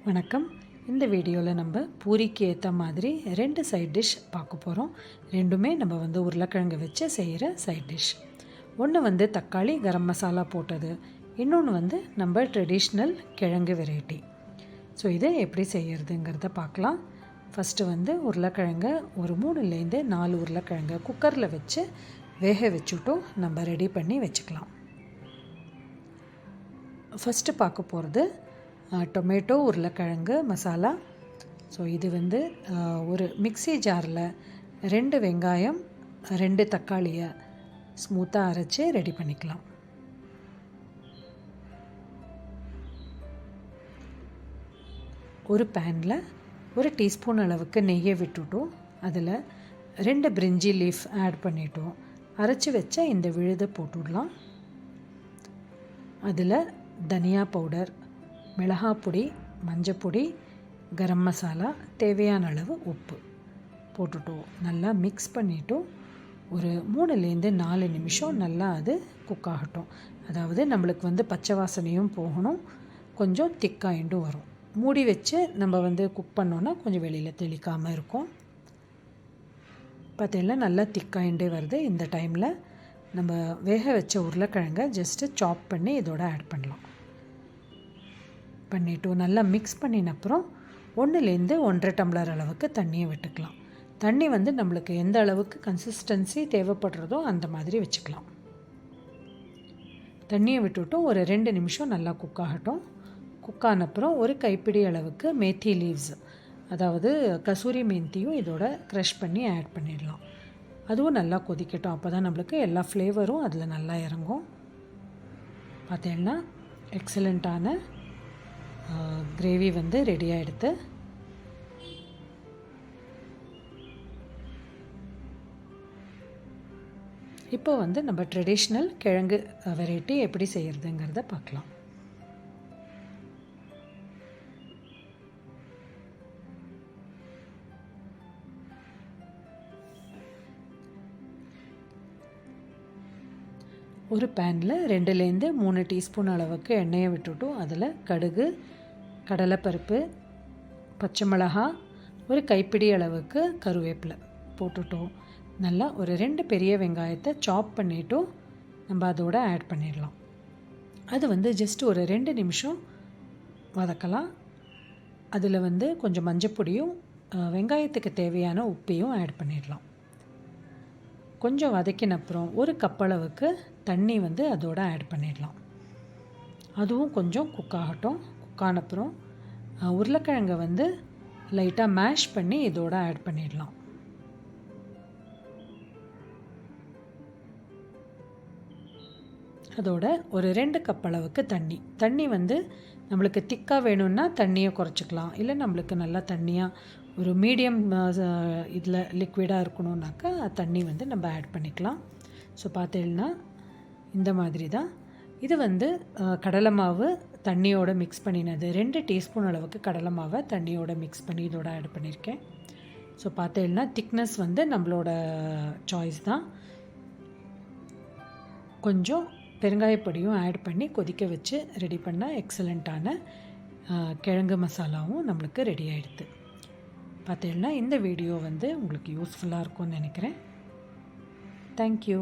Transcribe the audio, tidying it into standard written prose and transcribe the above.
வணக்கம். இந்த வீடியோவில் நம்ம பூரிக்கு ஏற்ற மாதிரி 2 சைட் டிஷ் பார்க்க போகிறோம். ரெண்டுமே நம்ம உருளைக்கிழங்கு வச்சு செய்கிற சைட் டிஷ். ஒன்று தக்காளி கரம் மசாலா போட்டது, இன்னொன்று நம்ம ட்ரெடிஷ்னல் கிழங்கு வெரைட்டி. ஸோ இதை எப்படி செய்கிறதுங்கிறத பார்க்கலாம். ஃபஸ்ட்டு உருளைக்கிழங்கை ஒரு 3லேருந்து 4 உருளைக்கிழங்கை குக்கரில் வச்சு வேக வச்சுட்டும் நம்ம ரெடி பண்ணி வச்சுக்கலாம். ஃபஸ்ட்டு பார்க்க போகிறது டொமேட்டோ உருளைக்கிழங்கு மசாலா. ஸோ இது ஒரு மிக்ஸி ஜாரில் 2 வெங்காயம் 2 தக்காளியை ஸ்மூத்தாக அரைச்சி ரெடி பண்ணிக்கலாம். ஒரு பேனில் 1 டீஸ்பூன் அளவுக்கு நெய்யை விட்டுட்டோம். அதில் 2 பிரிஞ்சி லீஃப் ஆட் பண்ணிட்டோம். அரைச்சி வச்ச இந்த விழுதை போட்டுடலாம். அதில் தனியா பவுடர், மிளகாப்பொடி, மஞ்சப்பொடி, கரம் மசாலா, தேவையான அளவு உப்பு போட்டுட்டோம். நல்லா மிக்ஸ் பண்ணிவிட்டோம். ஒரு 3லேருந்து 4 நிமிஷம் நல்லா அது குக் ஆகட்டும். அதாவது நம்மளுக்கு பச்சை வாசனையும் போகணும், கொஞ்சம் திக்காயிண்டும் வரும். மூடி வச்சு நம்ம குக் பண்ணோன்னா கொஞ்சம் வெளியில் தெளிக்காமல் இருக்கும். பார்த்தீங்கன்னா நல்லா திக்காயிண்டே வருது. இந்த டைமில் நம்ம வேக வச்ச உருளைக்கிழங்கை ஜஸ்ட்டு சாப் பண்ணி இதோட ஆட் பண்ணலாம். பண்ணிவிட்டு நல்லா மிக்ஸ் பண்ணின அப்புறம் 1லேருந்து 1.5 டம்ளர் அளவுக்கு தண்ணியை விட்டுக்கலாம். தண்ணி நம்மளுக்கு எந்த அளவுக்கு கன்சிஸ்டன்சி தேவைப்படுறதோ அந்த மாதிரி வச்சுக்கலாம். தண்ணியை விட்டுவிட்டும் ஒரு 2 நிமிஷம் நல்லா குக் ஆகட்டும். குக் ஆன அப்புறம் ஒரு கைப்பிடி அளவுக்கு மேத்தி லீவ்ஸ், அதாவது கசூரி மேத்தியும் இதோட க்ரஷ் பண்ணி ஆட் பண்ணிடலாம். அதுவும் நல்லா கொதிக்கட்டும். அப்போ தான் நம்மளுக்கு எல்லா ஃப்ளேவரும் அதில் நல்லா இறங்கும். பார்த்தீங்கன்னா எக்ஸலண்ட்டான கிரேவி ரெடி ஆகிடுது. இப்போ நம்ம ட்ரெடிஷ்னல் கிழங்கு வெரைட்டி எப்படி செய்கிறதுங்கிறத பார்க்கலாம். ஒரு பேனில் 2லேருந்து 3 டீஸ்பூன் அளவுக்கு எண்ணெயை விட்டுட்டோம். அதில் கடுகு, கடலைப்பருப்பு, பச்சை மிளகா, ஒரு கைப்பிடி அளவுக்கு கருவேப்பிலை போட்டுட்டோம். நல்லா ஒரு 2 பெரிய வெங்காயத்தை சாப் பண்ணிவிட்டும் நம்ம அதோடு ஆட் பண்ணிடலாம். அது ஜஸ்ட் ஒரு 2 நிமிஷம் வதக்கலாம். அதில் கொஞ்சம் மஞ்சப்பொடியும் வெங்காயத்துக்கு தேவையான உப்பையும் ஆட் பண்ணிடலாம். கொஞ்சம் வதக்கின அப்புறம் ஒரு கப் அளவுக்கு தண்ணி அதோடு ஆட் பண்ணிடலாம். அதுவும் கொஞ்சம் குக் ஆகட்டும். குக் ஆன அப்புறம் உருளைக்கிழங்கை லைட்டாக மேஷ் பண்ணி இதோடு ஆட் பண்ணிடலாம். அதோட ஒரு 2 கப் அளவுக்கு தண்ணி நம்மளுக்கு திக்காக வேணும்னா தண்ணியை குறைச்சிக்கலாம். இல்லை நம்மளுக்கு நல்லா தண்ணியாக ஒரு மீடியம் இதில் லிக்விடாக இருக்கணுன்னாக்கா தண்ணி நம்ம ஆட் பண்ணிக்கலாம். ஸோ பார்த்தீங்கன்னா இந்த மாதிரி தான் இது கடலை மாவு தண்ணியோடு மிக்ஸ் பண்ணினது. 2 டீஸ்பூன் அளவுக்கு கடலை மாவை தண்ணியோடு மிக்ஸ் பண்ணி இதோட ஆட் பண்ணியிருக்கேன். ஸோ பார்த்தீங்கன்னா திக்னஸ் நம்மளோட சாய்ஸ் தான். கொஞ்சம் பெருங்காயப்பொடியும் ஆட் பண்ணி கொதிக்க வச்சு ரெடி பண்ணால் எக்ஸலண்ட்டான கிழங்கு மசாலாவும் நம்மளுக்கு ரெடி ஆகிடுது. பார்த்தீங்கன்னா இந்த வீடியோ உங்களுக்கு யூஸ்ஃபுல்லாக இருக்கும்னு நினைக்கிறேன். தேங்க்யூ.